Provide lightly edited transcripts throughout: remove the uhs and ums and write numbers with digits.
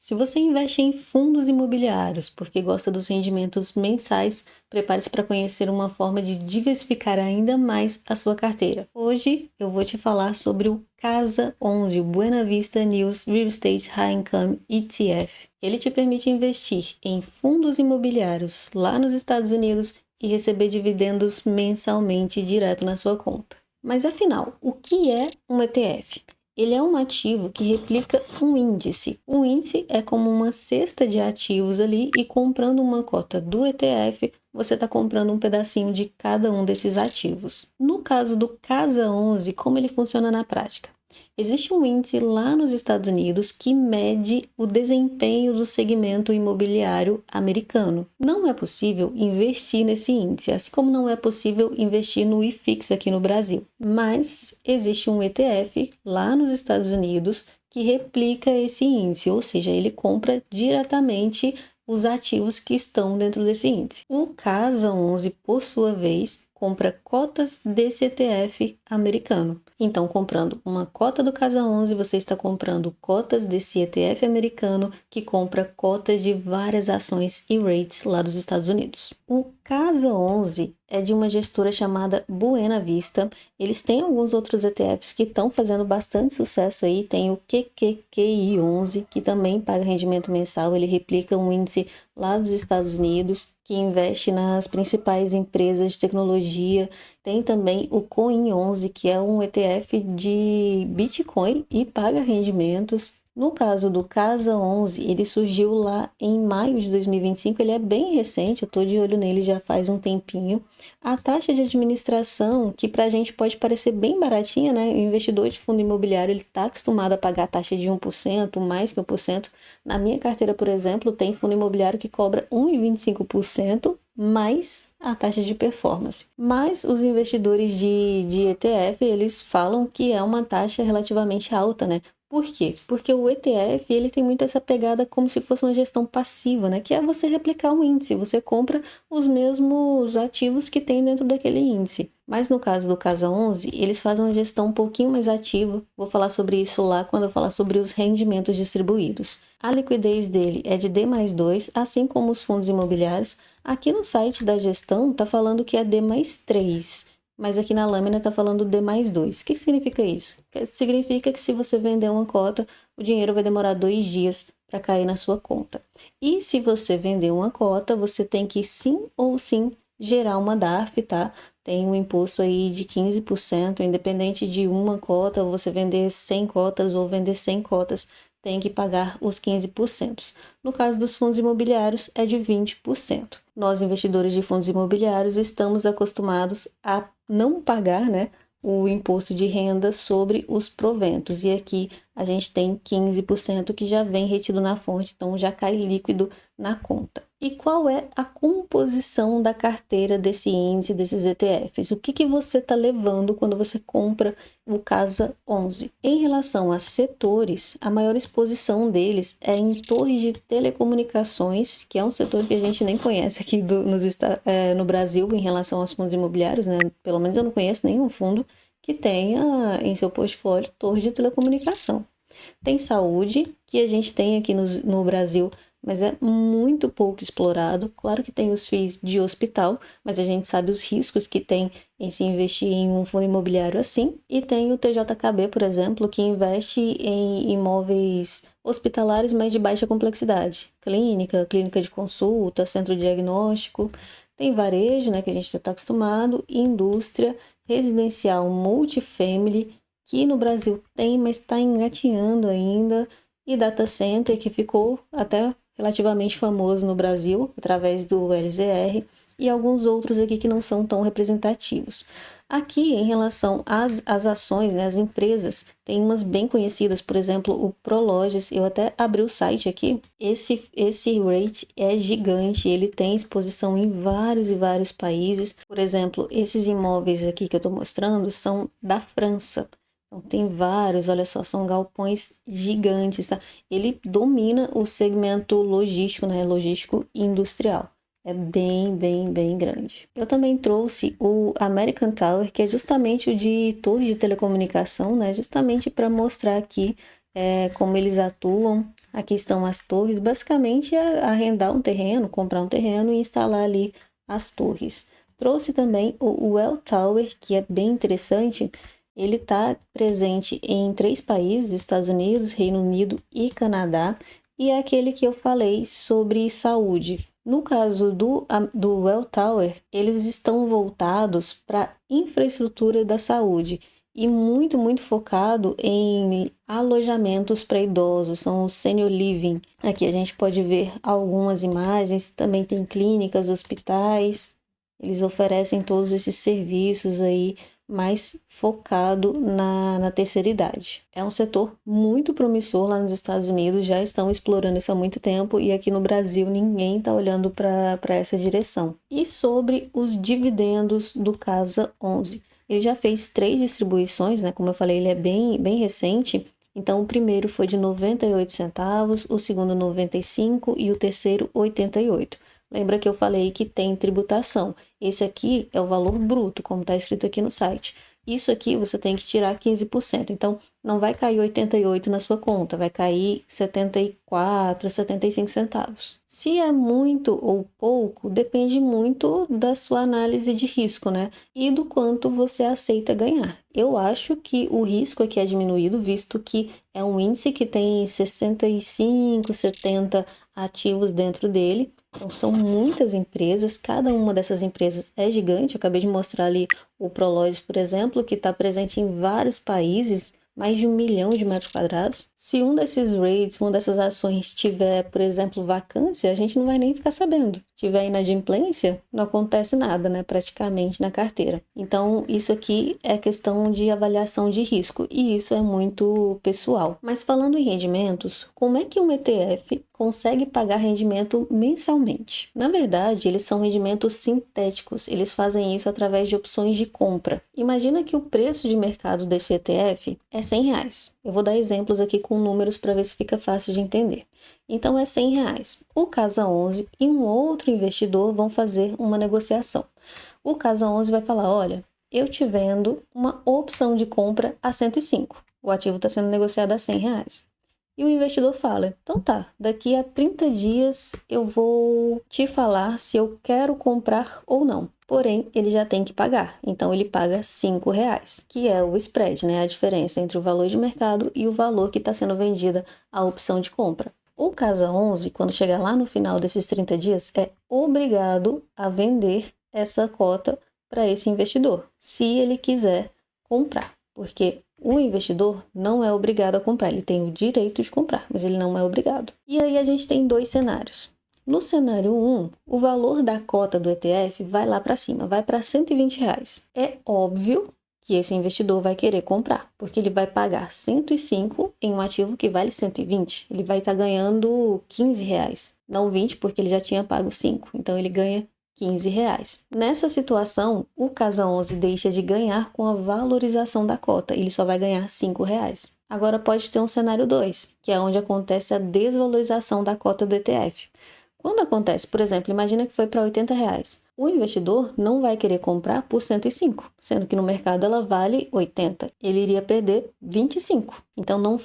Se você investe em fundos imobiliários porque gosta dos rendimentos mensais, prepare-se para conhecer uma forma de diversificar ainda mais a sua carteira. Hoje eu vou te falar sobre o Casa 11, o Buena Vista News Real Estate High Income ETF. Ele te permite investir em fundos imobiliários lá nos Estados Unidos e receber dividendos mensalmente direto na sua conta. Mas afinal, o que é um ETF? Ele é um ativo que replica um índice. O índice é como uma cesta de ativos ali e comprando uma cota do ETF, você está comprando um pedacinho de cada um desses ativos. No caso do Casa 11, como ele funciona na prática? Existe um índice lá nos Estados Unidos que mede o desempenho do segmento imobiliário americano. Não é possível investir nesse índice, assim como não é possível investir no IFIX aqui no Brasil. Mas existe um ETF lá nos Estados Unidos que replica esse índice, ou seja, ele compra diretamente os ativos que estão dentro desse índice. O Casa 11, por sua vez, compra cotas desse ETF americano. Então, comprando uma cota do Casa 11, você está comprando cotas desse ETF americano que compra cotas de várias ações e rates lá dos Estados Unidos. O Casa 11 é de uma gestora chamada Buena Vista. Eles têm alguns outros ETFs que estão fazendo bastante sucesso aí. Tem o QQQI 11, que também paga rendimento mensal. Ele replica um índice lá dos Estados Unidos, que investe nas principais empresas de tecnologia. Tem também o Coin 11, que é um ETF de Bitcoin e paga rendimentos. No caso do Casa 11, ele surgiu lá em maio de 2025, ele é bem recente, eu estou de olho nele já faz um tempinho. A taxa de administração, que para a gente pode parecer bem baratinha, né? O investidor de fundo imobiliário, ele está acostumado a pagar a taxa de 1%, mais que 1%. Na minha carteira, por exemplo, tem fundo imobiliário que cobra 1,25%, mais a taxa de performance. Mas os investidores de ETF, eles falam que é uma taxa relativamente alta, né? Por quê? Porque o ETF, ele tem muito essa pegada como se fosse uma gestão passiva, né? Que é você replicar um índice, você compra os mesmos ativos que tem dentro daquele índice. Mas no caso do Casa 11, eles fazem uma gestão um pouquinho mais ativa. Vou falar sobre isso lá quando eu falar sobre os rendimentos distribuídos. A liquidez dele é de D+2, assim como os fundos imobiliários. Aqui no site da gestão está falando que é D+3. Mas aqui na lâmina está falando D+2. O que significa isso? Significa que se você vender uma cota, o dinheiro vai demorar 2 dias para cair na sua conta. E se você vender uma cota, você tem que sim ou sim gerar uma DARF, tá? Tem um imposto aí de 15%, independente de uma cota, ou você vender 100 cotas ou vender 100 cotas, tem que pagar os 15%. No caso dos fundos imobiliários, é de 20%. Nós, investidores de fundos imobiliários, estamos acostumados a não pagar, né, o imposto de renda sobre os proventos. E aqui a gente tem 15% que já vem retido na fonte, então já cai líquido na conta. E qual é a composição da carteira desse índice, desses ETFs? O que você está levando quando você compra o Casa 11? Em relação a setores, a maior exposição deles é em torres de telecomunicações, que é um setor que a gente nem conhece aqui no Brasil em relação aos fundos imobiliários, né? Pelo menos eu não conheço nenhum fundo que tenha em seu portfólio torre de telecomunicação. Tem saúde, que a gente tem aqui no Brasil, mas é muito pouco explorado. Claro que tem os FIIs de hospital, mas a gente sabe os riscos que tem em se investir em um fundo imobiliário assim. E tem o TJKB, por exemplo, que investe em imóveis hospitalares, mas de baixa complexidade. Clínica de consulta, centro diagnóstico. Tem varejo, né, que a gente já está acostumado, indústria, residencial multifamily, que no Brasil tem, mas está engatinhando ainda, e data center, que ficou até relativamente famoso no Brasil, através do LZR, e alguns outros aqui que não são tão representativos. Aqui, em relação às ações, né, as empresas, tem umas bem conhecidas, por exemplo, o Prologis. Eu até abri o site aqui. Esse rate é gigante, ele tem exposição em vários e vários países. Por exemplo, esses imóveis aqui que eu estou mostrando são da França. Então, tem vários, olha só, são galpões gigantes, tá? Ele domina o segmento logístico, né? Logístico industrial. É bem, bem, bem grande. Eu também trouxe o American Tower, que é justamente o de torre de telecomunicação, né? Justamente para mostrar aqui como eles atuam. Aqui estão as torres, basicamente é arrendar um terreno, comprar um terreno e instalar ali as torres. Trouxe também o Well Tower, que é bem interessante. Ele está presente em 3 países, Estados Unidos, Reino Unido e Canadá, e é aquele que eu falei sobre saúde. No caso do Well Tower, eles estão voltados para a infraestrutura da saúde e muito focado em alojamentos para idosos, são os senior living. Aqui a gente pode ver algumas imagens, também tem clínicas, hospitais, eles oferecem todos esses serviços aí, mais focado na terceira idade. É um setor muito promissor lá nos Estados Unidos, já estão explorando isso há muito tempo e aqui no Brasil ninguém está olhando para essa direção. E sobre os dividendos do Casa 11. Ele já fez 3 distribuições, né? Como eu falei, ele é bem recente. Então, o primeiro foi de 98 centavos, o segundo 95 e o terceiro 88. Lembra que eu falei que tem tributação. Esse aqui é o valor bruto, como está escrito aqui no site. Isso aqui você tem que tirar 15%. Então, não vai cair 88 na sua conta, vai cair 74, 75 centavos. Se é muito ou pouco, depende muito da sua análise de risco, né? E do quanto você aceita ganhar. Eu acho que o risco aqui é diminuído, visto que é um índice que tem 65, 70 ativos dentro dele. Então, são muitas empresas, cada uma dessas empresas é gigante. Eu acabei de mostrar ali o Prologis, por exemplo, que está presente em vários países, mais de 1 milhão de metros quadrados. Se um desses rates, uma dessas ações tiver, por exemplo, vacância, a gente não vai nem ficar sabendo. Se tiver inadimplência, não acontece nada, né, praticamente na carteira. Então, isso aqui é questão de avaliação de risco e isso é muito pessoal. Mas falando em rendimentos, como é que um ETF consegue pagar rendimento mensalmente? Na verdade, eles são rendimentos sintéticos, eles fazem isso através de opções de compra. Imagina que o preço de mercado desse ETF é R$100. Eu vou dar exemplos aqui com números para ver se fica fácil de entender. Então é R$100. O Casa 11 e um outro investidor vão fazer uma negociação. O Casa 11 vai falar, olha, eu te vendo uma opção de compra a 105. O ativo está sendo negociado a R$100. E o investidor fala, então tá, daqui a 30 dias eu vou te falar se eu quero comprar ou não. Porém, ele já tem que pagar, então ele paga R$5, que é o spread, né? A diferença entre o valor de mercado e o valor que está sendo vendida a opção de compra. O Casa 11, quando chegar lá no final desses 30 dias, é obrigado a vender essa cota para esse investidor, se ele quiser comprar, porque o investidor não é obrigado a comprar, ele tem o direito de comprar, mas ele não é obrigado. E aí a gente tem 2 cenários. No cenário 1, o valor da cota do ETF vai lá para cima, vai para R$120. É óbvio que esse investidor vai querer comprar, porque ele vai pagar 105 em um ativo que vale 120. Ele vai estar ganhando R$15, não 20, porque ele já tinha pago 5, então ele ganha R$15. Nessa situação, o Casa 11 deixa de ganhar com a valorização da cota, ele só vai ganhar R$5. Agora pode ter um cenário 2, que é onde acontece a desvalorização da cota do ETF. Quando acontece, por exemplo, imagina que foi para R$80. O investidor não vai querer comprar por 105, sendo que no mercado ela vale 80. Ele iria perder 25. Então não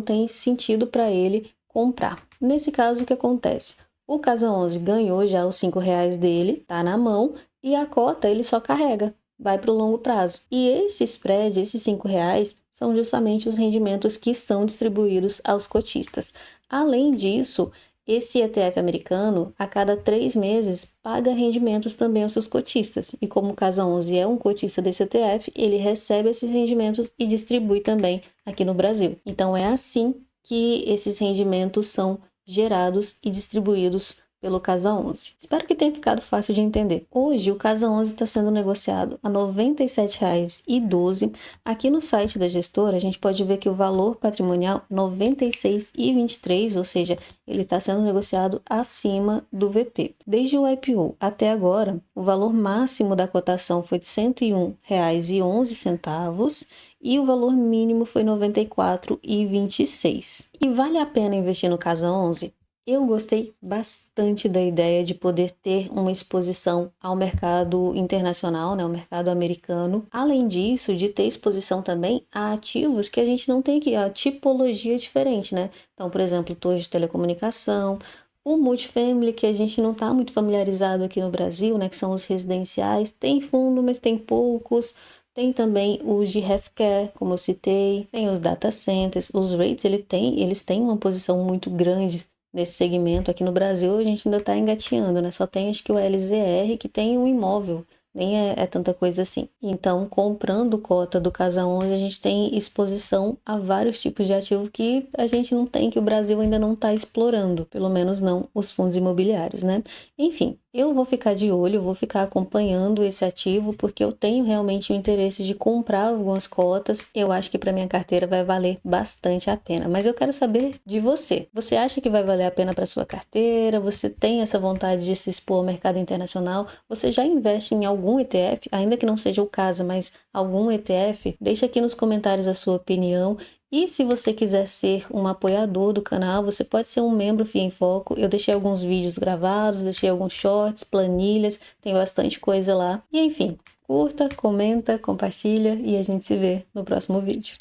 tem sentido para ele comprar. Nesse caso, o que acontece? O Casa 11 ganhou já os R$5 dele, tá na mão, e a cota ele só carrega, vai para o longo prazo. E esse spread, esses R$5, são justamente os rendimentos que são distribuídos aos cotistas. Além disso, esse ETF americano, a cada 3 meses, paga rendimentos também aos seus cotistas. E como o Casa 11 é um cotista desse ETF, ele recebe esses rendimentos e distribui também aqui no Brasil. Então é assim que esses rendimentos são gerados e distribuídos pelo Casa 11. Espero que tenha ficado fácil de entender. Hoje o Casa 11 está sendo negociado a R$ 97,12. Aqui no site da gestora a gente pode ver que o valor patrimonial é R$ 96,23, ou seja, ele está sendo negociado acima do VP. Desde o IPO até agora, o valor máximo da cotação foi de R$ 101,11 e o valor mínimo foi R$ 94,26. E vale a pena investir no Casa 11? Eu gostei bastante da ideia de poder ter uma exposição ao mercado internacional, né, ao mercado americano. Além disso, de ter exposição também a ativos que a gente não tem aqui, a tipologia diferente, né? Então, por exemplo, torre de telecomunicação, o multifamily, que a gente não está muito familiarizado aqui no Brasil, né, que são os residenciais. Tem fundo, mas tem poucos. Tem também os de healthcare, como eu citei, tem os data centers, os REITs, eles têm uma posição muito grande nesse segmento. Aqui no Brasil a gente ainda está engateando, né? Só tem acho que o LZR que tem um imóvel, nem é tanta coisa assim. Então, comprando cota do Casa 11, a gente tem exposição a vários tipos de ativo que a gente não tem, que o Brasil ainda não está explorando, pelo menos não os fundos imobiliários, né? Enfim, eu vou ficar de olho, vou ficar acompanhando esse ativo, porque eu tenho realmente o interesse de comprar algumas cotas. Eu acho que para minha carteira vai valer bastante a pena. Mas eu quero saber de você. Você acha que vai valer a pena para sua carteira? Você tem essa vontade de se expor ao mercado internacional? Você já investe em algum ETF, ainda que não seja o caso, mas algum ETF? Deixa aqui nos comentários a sua opinião. E se você quiser ser um apoiador do canal, você pode ser um membro FIA em Foco. Eu deixei alguns vídeos gravados, deixei alguns shorts, planilhas, tem bastante coisa lá. E enfim, curta, comenta, compartilha e a gente se vê no próximo vídeo.